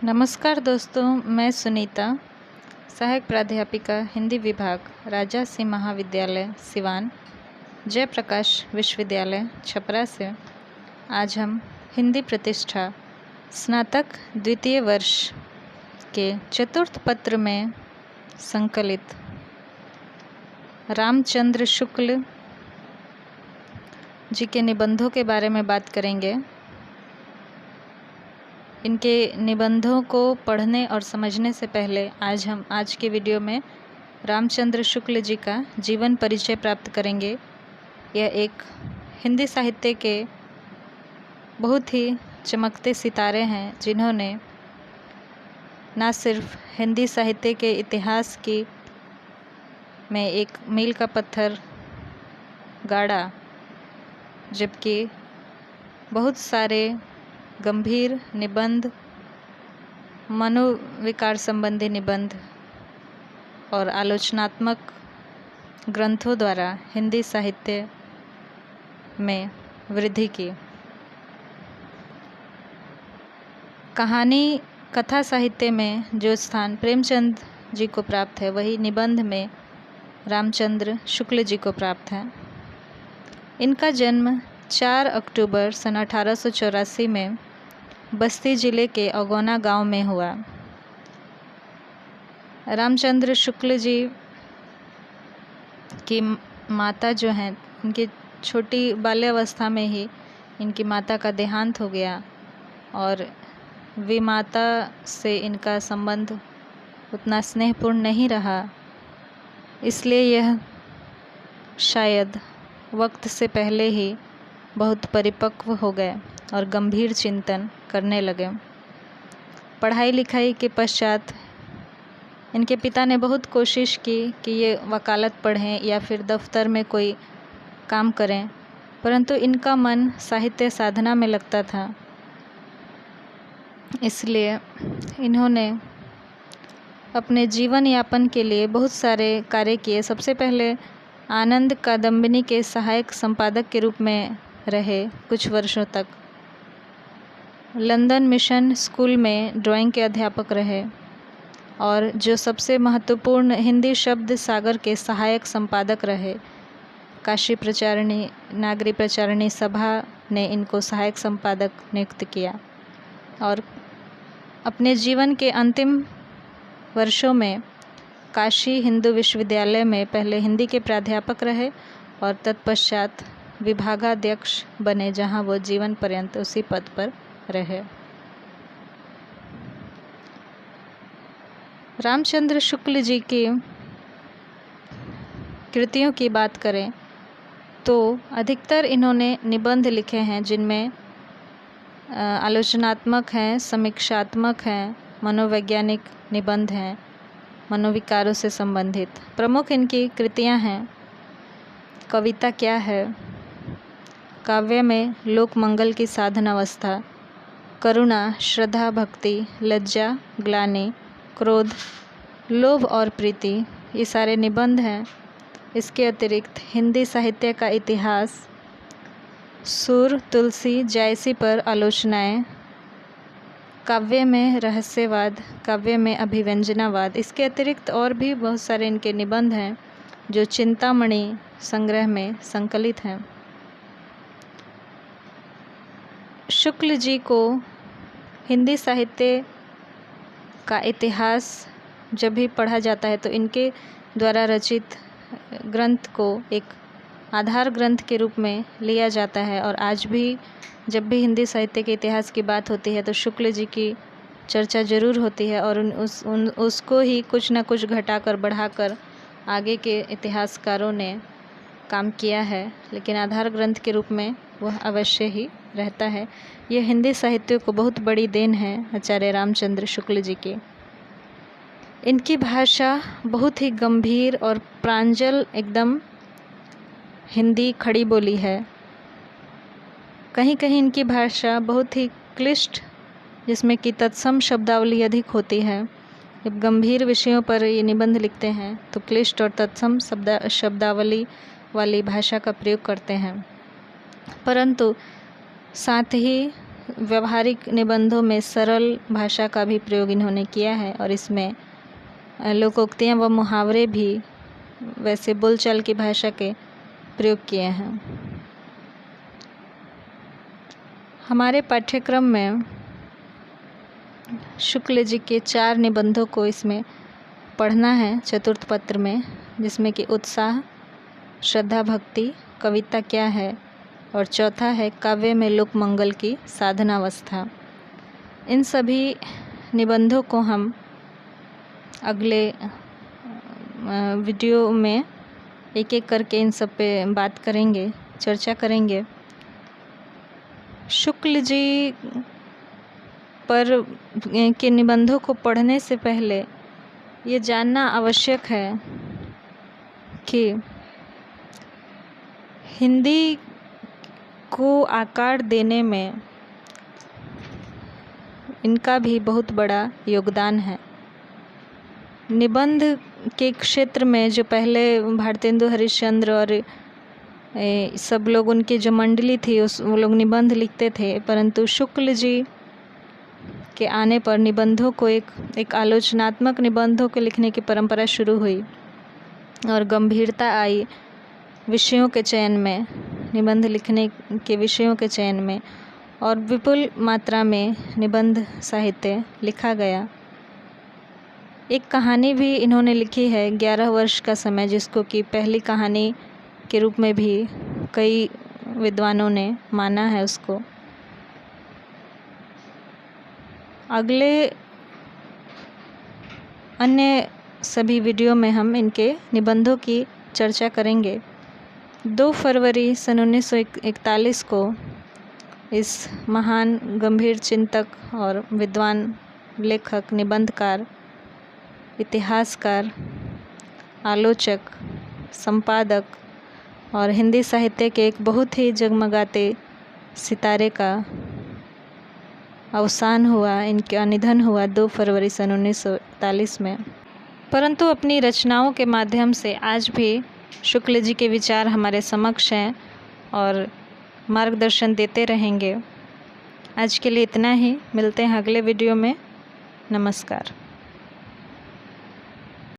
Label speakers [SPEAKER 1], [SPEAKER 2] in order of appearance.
[SPEAKER 1] नमस्कार दोस्तों, मैं सुनीता, सहायक प्राध्यापिका हिंदी विभाग, राजर्षि महाविद्यालय सिवान, जयप्रकाश विश्वविद्यालय छपरा से आज हम हिंदी प्रतिष्ठा स्नातक द्वितीय वर्ष के चतुर्थ पत्र में संकलित रामचंद्र शुक्ल जी के निबंधों के बारे में बात करेंगे। इनके निबंधों को पढ़ने और समझने से पहले आज के वीडियो में रामचंद्र शुक्ल जी का जीवन परिचय प्राप्त करेंगे। यह एक हिंदी साहित्य के बहुत ही चमकते सितारे हैं, जिन्होंने न सिर्फ हिंदी साहित्य के इतिहास की में एक मील का पत्थर गाड़ा, जबकि बहुत सारे गंभीर निबंध, मनोविकार संबंधी निबंध और आलोचनात्मक ग्रंथों द्वारा हिंदी साहित्य में वृद्धि की। कहानी कथा साहित्य में जो स्थान प्रेमचंद जी को प्राप्त है, वही निबंध में रामचंद्र शुक्ल जी को प्राप्त है। इनका जन्म 4 अक्टूबर सन 1884 में बस्ती जिले के अगौना गांव में हुआ। रामचंद्र शुक्ल जी की माता जो हैं, इनकी छोटी बाल्यावस्था में ही इनकी माता का देहांत हो गया और विमाता से इनका संबंध उतना स्नेहपूर्ण नहीं रहा, इसलिए यह शायद वक्त से पहले ही बहुत परिपक्व हो गए और गंभीर चिंतन करने लगे। पढ़ाई लिखाई के पश्चात इनके पिता ने बहुत कोशिश की कि ये वकालत पढ़ें या फिर दफ्तर में कोई काम करें, परंतु इनका मन साहित्य साधना में लगता था। इसलिए इन्होंने अपने जीवन यापन के लिए बहुत सारे कार्य किए। सबसे पहले आनंद कादम्बिनी के सहायक संपादक के रूप में रहे कुछ वर्षों तक। लंदन मिशन स्कूल में ड्राइंग के अध्यापक रहे और जो सबसे महत्वपूर्ण हिंदी शब्द सागर के सहायक संपादक रहे। काशी प्रचारिणी नागरी प्रचारिणी सभा ने इनको सहायक संपादक नियुक्त किया और अपने जीवन के अंतिम वर्षों में काशी हिंदू विश्वविद्यालय में पहले हिंदी के प्राध्यापक रहे और तत्पश्चात विभागाध्यक्ष बने, जहां वो जीवन पर्यंत उसी पद पर रहे। रामचंद्र शुक्ल जी की कृतियों की बात करें तो अधिकतर इन्होंने निबंध लिखे हैं, जिनमें आलोचनात्मक हैं, समीक्षात्मक हैं, मनोवैज्ञानिक निबंध हैं, मनोविकारों से संबंधित। प्रमुख इनकी कृतियां हैं कविता क्या है, काव्य में लोक मंगल की साधन अवस्था, करुणा, श्रद्धा, भक्ति, लज्जा, ग्लानि, क्रोध, लोभ और प्रीति, ये सारे निबंध हैं। इसके अतिरिक्त हिंदी साहित्य का इतिहास, सुर, तुलसी, जायसी पर आलोचनाएं, काव्य में रहस्यवाद, काव्य में अभिव्यंजनावाद। इसके अतिरिक्त और भी बहुत सारे इनके निबंध हैं जो चिंतामणि संग्रह में संकलित हैं। शुक्ल जी को हिंदी साहित्य का इतिहास जब भी पढ़ा जाता है तो इनके द्वारा रचित ग्रंथ को एक आधार ग्रंथ के रूप में लिया जाता है और आज भी जब भी हिंदी साहित्य के इतिहास की बात होती है तो शुक्ल जी की चर्चा जरूर होती है और उसको ही कुछ न कुछ घटाकर बढ़ाकर आगे के इतिहासकारों ने काम किया है, लेकिन आधार ग्रंथ के रूप में वह अवश्य ही रहता है। यह हिंदी साहित्य को बहुत बड़ी देन है आचार्य रामचंद्र शुक्ल जी की। इनकी भाषा बहुत ही गंभीर और प्रांजल, एकदम हिंदी खड़ी बोली है। कहीं कहीं इनकी भाषा बहुत ही क्लिष्ट, जिसमें कि तत्सम शब्दावली अधिक होती है। जब गंभीर विषयों पर ये निबंध लिखते हैं तो क्लिष्ट और तत्सम शब्दावली वाली भाषा का प्रयोग करते हैं, परंतु साथ ही व्यवहारिक निबंधों में सरल भाषा का भी प्रयोग इन्होंने किया है और इसमें लोकोक्तियाँ व मुहावरे भी वैसे बोलचाल की भाषा के प्रयोग किए हैं। हमारे पाठ्यक्रम में शुक्ल जी के 4 निबंधों को इसमें पढ़ना है चतुर्थ पत्र में, जिसमें कि उत्साह, श्रद्धा भक्ति, कविता क्या है और चौथा है काव्य में लोक मंगल की साधनावस्था। इन सभी निबंधों को हम अगले वीडियो में एक एक करके इन सब पे बात करेंगे, चर्चा करेंगे। शुक्ल जी पर के निबंधों को पढ़ने से पहले ये जानना आवश्यक है कि हिंदी को आकार देने में इनका भी बहुत बड़ा योगदान है। निबंध के क्षेत्र में जो पहले भारतेंदु हरिश्चंद्र और सब लोग, उनकी जो मंडली थी वो लोग निबंध लिखते थे, परंतु शुक्ल जी के आने पर निबंधों को एक आलोचनात्मक निबंधों के लिखने की परंपरा शुरू हुई और गंभीरता आई विषयों के चयन में, निबंध लिखने के विषयों के चयन में, और विपुल मात्रा में निबंध साहित्य लिखा गया। एक कहानी भी इन्होंने लिखी है 11 वर्ष का समय, जिसको कि पहली कहानी के रूप में भी कई विद्वानों ने माना है उसको। अगले अन्य सभी वीडियो में हम इनके निबंधों की चर्चा करेंगे। 2 फरवरी सन 1941 को इस महान गंभीर चिंतक और विद्वान लेखक, निबंधकार, इतिहासकार, आलोचक, संपादक और हिंदी साहित्य के एक बहुत ही जगमगाते सितारे का अवसान हुआ, इनका निधन हुआ 2 फरवरी सन 1941 में। परंतु अपनी रचनाओं के माध्यम से आज भी शुक्ल जी के विचार हमारे समक्ष हैं और मार्गदर्शन देते रहेंगे। आज के लिए इतना ही, मिलते हैं अगले वीडियो में। नमस्कार।